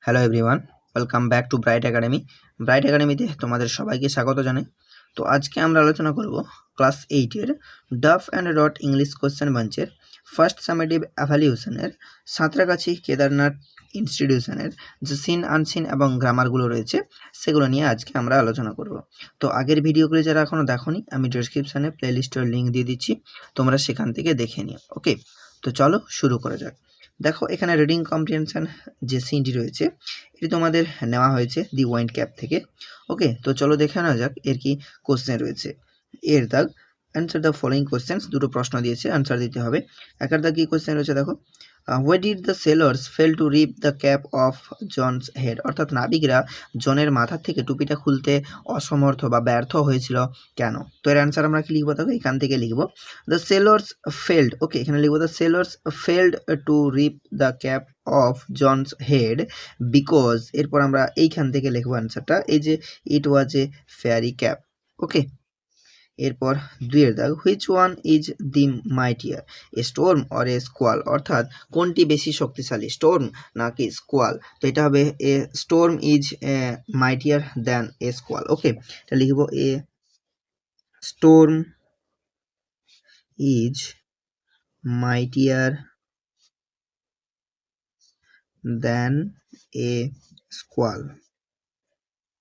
Hello everyone, welcome back to bright academy. Bright একাডেমিতে তোমাদের সবাইকে স্বাগত জানাই। তো আজকে আমরা আলোচনা করব ক্লাস 8-এর Duff and Dutt English question বাঞ্চের ফার্স্ট সামেটিভ অ্যাভালিউশনের সাঁতরাগাছি কেদারনাথ ইনস্টিটিউশনের যে সিন আনসিন এবং গ্রামারগুলো রয়েছে সেগুলো নিয়ে আজকে আমরা আলোচনা করব। তো আগের ভিডিওগুলি যারা এখনও দেখোনি, আমি ডেসক্রিপশানে প্লেলিস্টের লিঙ্ক দিয়ে দিচ্ছি, তোমরা সেখান থেকে দেখে নিও। ওকে, তো চলো শুরু করা যাক। দেখো, এখানে রিডিং কম্প্রিহেনশন যে সিনটি রয়েছে এটি তোমাদের নেওয়া হয়েছে দি ওয়াইন্ড ক্যাপ থেকে। ওকে, তো চলো দেখে নেওয়া যাক এর কি কোশ্চেন রয়েছে। এর দাগ অ্যান্সার দ্য ফলোয়িং কোশ্চেন্স, দুটো প্রশ্ন দিয়েছে, অ্যান্সার দিতে হবে। একের দাগ কি কোশ্চেন রয়েছে দেখো, why did the sailors fail to rip the cap of John's head, অর্থাৎ নাবিকরা জনের মাথা থেকে টুপিটা খুলতে অসমর্থ বা ব্যর্থ হয়েছিল কেন? তো এর অ্যান্সার আমরা কি লিখবো? দেখো এখান থেকে লিখবো দ্য সেলার্স ফেল্ড। ওকে, এখানে লিখবো the sailors failed to rip the cap of John's head because, এরপর আমরা এইখান থেকে লিখবো অ্যান্সারটা, এই যে ইট ওয়াজ এ ফেয়ারি ক্যাপ। ওকে, এরপর দুইয়ের দাগ, which one is the mightier, a storm or a squall, অর্থাৎ কোনটি বেশি শক্তিশালী, স্টোর্ম নাকি স্কোয়াল? তো এটা হবে a storm is mightier than a squall. Okay, এটা লিখবো a storm is mightier than a squall.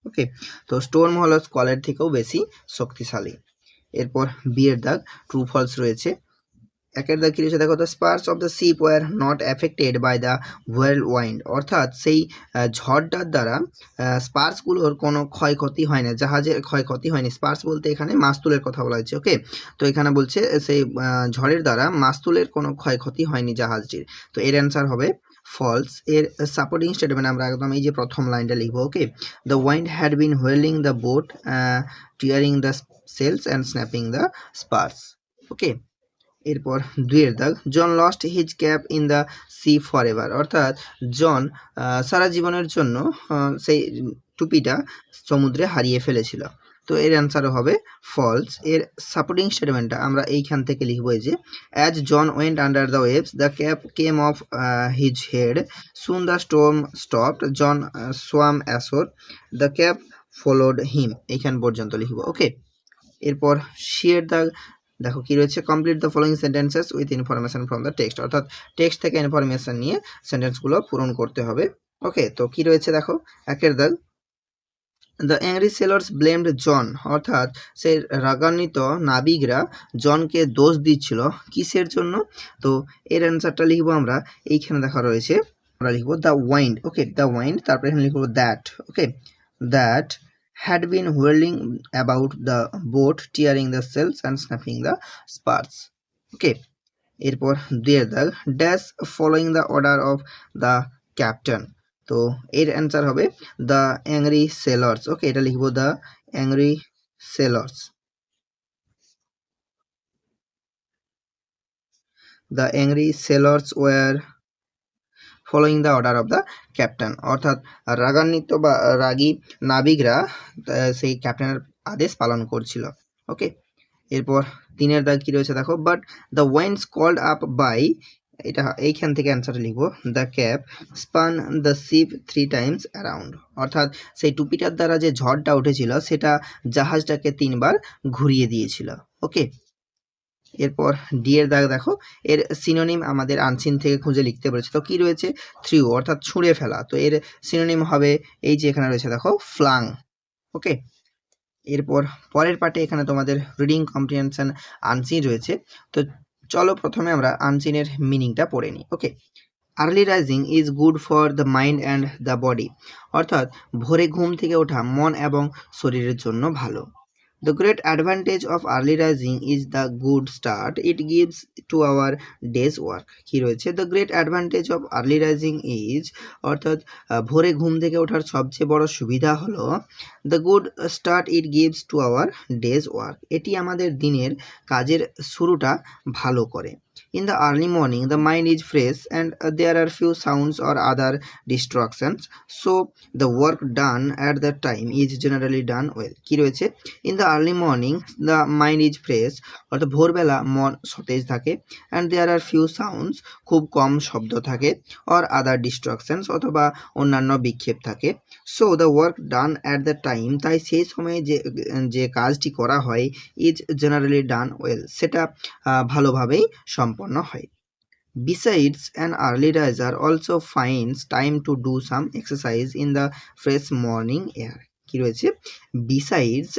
Okay, তো স্টোর্ম হলো স্কোয়ালের থেকেও বেশি শক্তিশালী। এরপর বিয়ের দাগ ট্রু ফলস রয়েছে। একের দাগ কি রয়েছে দেখো, the spars of the ship were not affected by the whale wind, অর্থাৎ সেই ঝড়টার দ্বারা স্পার্সগুলোর কোনো ক্ষয়ক্ষতি হয় না, জাহাজের ক্ষয়ক্ষতি হয়নি। স্পার্স বলতে এখানে মাস্তুলের কথা বলা হয়েছে। ওকে, তো এখানে বলছে সেই ঝড়ের দ্বারা মাস্তুলের কোনো ক্ষয়ক্ষতি হয়নি জাহাজটির। তো এর অ্যান্সার হবে ফলস। এর সাপোর্টিং স্টেটমেন্ট আমরা একদম এই যে প্রথম লাইনটা লিখবো। Okay, the wind had been whirling the boat, tearing the sails and snapping the spars. Okay, এরপর দুইয়ের দাগ, John lost his cap in the sea for ever, অর্থাৎ জন সারা জীবনের জন্য সেই টুপিটা সমুদ্রে হারিয়ে ফেলেছিল। তো এর অ্যান্সারও হবে ফলস। এর সাপোর্টিং স্টেটমেন্টটা আমরা এইখান থেকে লিখবো, এই যে as John went under the waves the cap came off his head, soon the storm stopped, John swam ashore, the cap followed him, এইখান পর্যন্ত লিখবো। ওকে, এরপর শিয়ের দাগ দেখো কি রয়েছে, complete the following sentences with information from the text, অর্থাৎ text থেকে ইনফরমেশন নিয়ে সেন্টেন্সগুলো পূরণ করতে হবে। ওকে, তো কি রয়েছে দেখো, একের দাগ, দ্য অ্যাংরি সেলার্স ব্লেমড জন, অর্থাৎ সেই রাগান্বিত নাবিকরা জনকে দোষ দিচ্ছিল কিসের জন্য? তো এর অ্যান্সারটা লিখবো আমরা এইখানে দেখা রয়েছে, আমরা লিখবো the wind. Okay, the wind, তারপরে এখানে লিখবো that. Okay, that had been whirling about the boat, tearing the sails and snapping the spars. Okay, এরপর দুইয়ের দাগ, dash following the order of the captain. তো এর অ্যান্সার হবে দ্য অ্যাংরি সেলার্স। ওকে, এটা লিখবো the angry sailors. The angry sailors were following the order of the captain, অর্থাৎ রাগান্বিত বা রাগী নাবিকরা সেই ক্যাপ্টেনের আদেশ পালন করছিল। ওকে, এরপর তিনের দাগ কি রয়েছে দেখো, but the winds called up by, এটা এইখান থেকে অ্যান্সারটা লিখবো, the cap spun the ship 3 times around, অর্থাৎ সেই টুপিটার দ্বারা যে ঝড়টা উঠেছিল সেটা জাহাজটাকে 3 বার ঘুরিয়ে দিয়েছিল। ওকে, এরপর ডি এর দাগ দেখো, এর সিনোনিম আমাদের আনসিন থেকে খুঁজে লিখতে বলেছে। তো কি রয়েছে, থ্রিউ, অর্থাৎ ছুঁড়ে ফেলা। তো এর সিনোনিম হবে এই যে এখানে রয়েছে দেখো, ফ্লাং। ওকে, এরপর পরের পার্টে এখানে তোমাদের রিডিং কম্প্রিহেনশন আনসিন রয়েছে। তো চলো প্রথমে আমরা আনসিনের মিনিংটা পড়ে নিই। Okay, early rising is good for the mind and the body, অর্থাৎ ভোরে ঘুম থেকে ওঠা মন এবং শরীরের জন্য ভালো। The great advantage of early rising is the good start it gives to our day's work. কি রয়েছে, the great advantage of early rising is, অর্থাৎ ভোরে ঘুম থেকে ওঠার সবচেয়ে বড় সুবিধা হলো the good start it gives to our day's work, এটি আমাদের দিনের কাজের শুরুটা ভালো করে। In the early morning, the mind is fresh and there are few sounds or other distractions. So the work done at that time is generally done well. কি রয়েছে? In the early morning, the mind is fresh, অর্থাৎ ভোরবেলা মন সতেজ থাকে, and there are few sounds, খুব কম শব্দ থাকে, or other distractions, অথবা অন্যান্য বিক্ষেপ থাকে. So the work done at the time, তাই সেই সময়ে যে কাজটি করা হয় is generally done well, সেটা ভালোভাবেই সম্পন্ন হয়. Besides, an early riser also finds time to do some exercise in the fresh morning air. কি রয়েছে? Besides,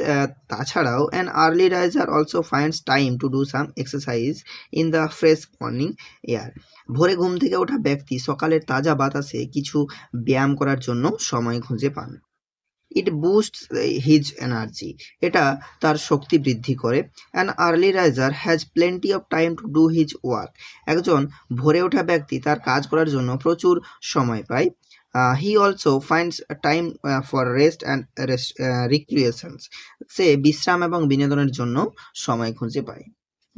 তাছাড়াও an early riser also finds time to do some exercise in the fresh morning air. ভোরে ঘুম থেকে ওঠা ব্যক্তি সকালের তাজা বাতাসে কিছু ব্যায়াম করার জন্য সময় খুঁজে পান. It boosts his energy. এটা তার শক্তি বৃদ্ধি করে. An early riser has plenty of time to do his work. একজন ভোরে ওঠা ব্যক্তি তার কাজ করার জন্য প্রচুর সময় পায়. He also finds time for rest and recreations. সে বিশ্রাম এবং বিনোদনের জন্য সময় খুঁজে পায়.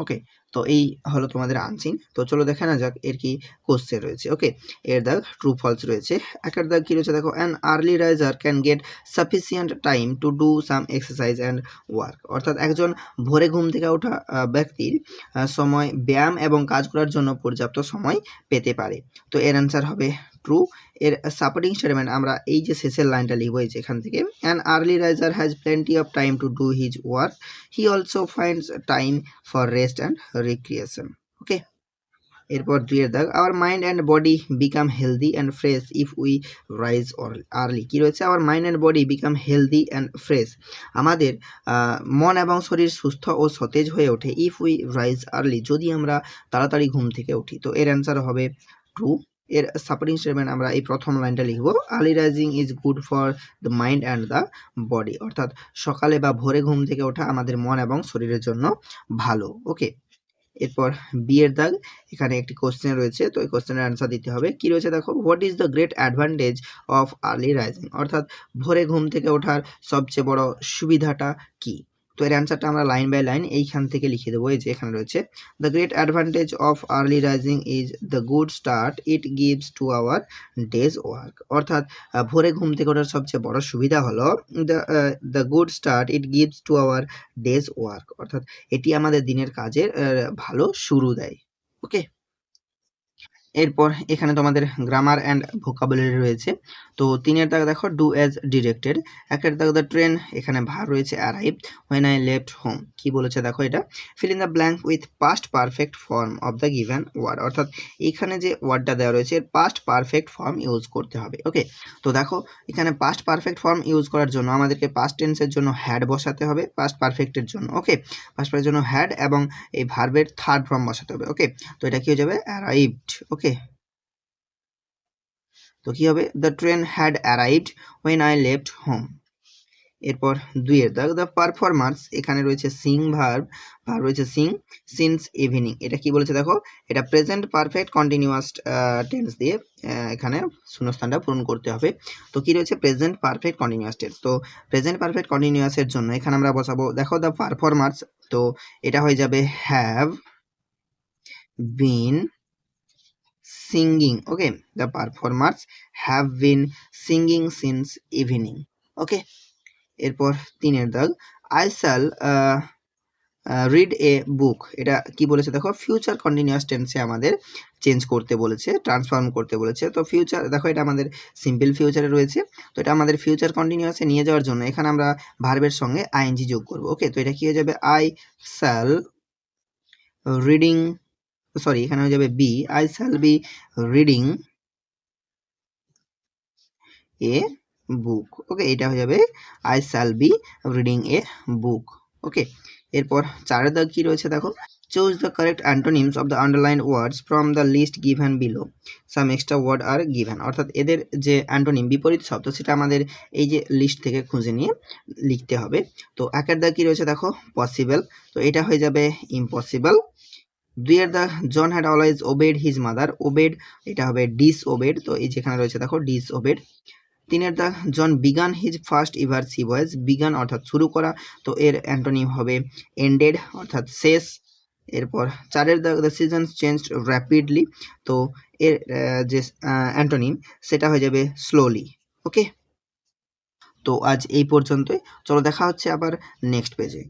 ওকে, তো এই হলো তোমাদের আনসিন. তো চলো দেখে না যাক এর কি কোশ্চেন রয়েছে. ওকে, এর দাগ ট্রু ফলস রয়েছে. একের দাগ কি রয়েছে দেখো, an early raiser can get sufficient time to do some exercise and work. অর্থাৎ একজন ভোরে ঘুম থেকে ওঠা ব্যক্তির সময় ব্যায়াম এবং কাজ করার জন্য পর্যাপ্ত সময় পেতে পারে. তো এর অ্যান্সার হবে ট্রু. এর সাপোর্টিং স্টেটমেন্ট আমরা এই যে শেষের লাইনটা লিখবো এই যে এখান থেকে, an early riser has plenty of time to do his work, he also finds time for rest and recreation. Okay, এরপর দুইয়ের দাগ, our mind and body become healthy and fresh if we rise early. কী রয়েছে? Our mind and body become healthy and fresh, আমাদের মন এবং শরীর সুস্থ ও সতেজ হয়ে ওঠে ইফ উই রাইজ আর্লি, যদি আমরা তাড়াতাড়ি ঘুম থেকে উঠি. তো এর অ্যান্সার হবে ট্রু. এর সাপোর্টিং স্টেটমেন্ট আমরা এই প্রথম লাইনটা লিখবো, early rising is good for the mind and the body. অর্থাৎ সকালে বা ভোরে ঘুম থেকে ওঠা আমাদের মন এবং শরীরের জন্য ভালো. ওকে, এরপর বি এর দাগ, এখানে একটি কোশ্চেন রয়েছে, তো এই কোশ্চেনের অ্যান্সার দিতে হবে. কি রয়েছে দেখো, what is the great advantage of early rising. অর্থাৎ ভোরে ঘুম থেকে ওঠার সবচেয়ে বড় সুবিধাটা কি? তো এর অ্যান্সারটা আমরা লাইন বাই লাইন এইখান থেকে লিখে দেবো. এই যে এখানে রয়েছে, the great advantage of early rising is the good start it gives to our days work. অর্থাৎ ভোরে ঘুম থেকে ওঠার সবচেয়ে বড় সুবিধা হলো the good start it gives to our days work. অর্থাৎ এটি আমাদের দিনের কাজের ভালো শুরু দেয়. ওকে, এরপর এখানে তোমাদের গ্রামার অ্যান্ড ভোকাবুলারি রয়েছে. তো তিনের দাগ দেখো, ডু অ্যাজ ডিরেক্টেড. একের দাগ, দ্য ট্রেন, এখানে ভার রয়েছে arrive when I left home. কি বলেছে দেখো এটা, fill in the blank with past perfect form of the given word. অর্থাৎ এখানে যে ওয়ার্ডটা দেওয়া রয়েছে এর পাস্ট পারফেক্ট ফর্ম ইউজ করতে হবে. ওকে, তো দেখো এখানে পাস্ট পারফেক্ট ফর্ম ইউজ করার জন্য আমাদেরকে পাস্ট টেন্সের জন্য হ্যাড বসাতে হবে, পাস্ট পারফেক্টের জন্য. ওকে, পাস্ট পারফেক্টের জন্য হ্যাড এবং এই ভার্বের থার্ড ফর্ম বসাতে হবে. ওকে, তো এটা কি হয়ে যাবে, অ্যারাইভড. ওকে, তো কি হবে, the train had arrived when I left home. এরপর দুইয়ের দাগ, দ্য পারফরমার্স, এখানে রয়েছে সিং ভার্ব রয়েছে সিং সিন্স ইভিনিং. এটা কি বলেছে দেখো, এটা প্রেজেন্ট পারফেক্ট কন্টিনিউয়াস টেন্স দিয়ে এখানে শূন্যস্থানটা পূরণ করতে হবে. তো কি রয়েছে, প্রেজেন্ট পারফেক্ট কন্টিনিউয়াস টেন্স. তো প্রেজেন্ট পারফেক্ট কন্টিনিউয়াসের জন্য এখানে আমরা বসাবো দেখো দ্য পারফরমার্স, তো এটা হয়ে যাবে have been singing. Okay, the performers have been singing since evening. Okay, এরপর তিনের দাগ, I shall read a book. এটা কি বলেছে দেখো, ফিউচার কন্টিনিউয়াস টেন্সে আমাদের চেঞ্জ করতে বলেছে, ট্রান্সফর্ম করতে বলেছে. তো ফিউচার দেখো এটা আমাদের সিম্পল ফিউচারে রয়েছে, তো এটা আমাদের ফিউচার কন্টিনিউয়াসে নিয়ে যাওয়ার জন্য এখানে আমরা ভার্বের সঙ্গে আইএনজি যোগ করব. ওকে, তো এটা কি হয়ে যাবে, I shall reading, সরি এখানে হয়ে যাবে B, I shall be reading a book. Okay, এটা হয়ে যাবে I shall be reading a book. Okay, এরপর চারের দাগ কি রয়েছে দেখো, choose the correct antonyms of the underline words from the list given below, some extra word are given. অর্থাৎ এদের যে অ্যান্টোনিম বিপরীত শব্দ সেটা আমাদের এই যে লিস্ট থেকে খুঁজে নিয়ে লিখতে হবে. তো একের দাগ কি রয়েছে দেখো, পসিবল, তো এটা হয়ে যাবে ইম্পসিবল. দুইয়ের দা, John had always obeyed his mother, obeyed এটা হবে ডিসওবেড, তো এই যেখানে রয়েছে দেখো ডিসওবেড. তিনের দা, জন বিগান হিজ ফার্স্ট ইভার সি ভয়েস, বিগান অর্থাৎ শুরু করা, তো এর অ্যান্টোনিম হবে এন্ডেড অর্থাৎ শেষ. এরপর 4 দাগ দ্য সিজনস চেঞ্জড র্যাপিডলি, তো এর যে অ্যান্টোনিম সেটা হয়ে যাবে স্লোলি। ওকে, তো আজ এই পর্যন্তই। চলো দেখা হচ্ছে আবার নেক্সট পেজে।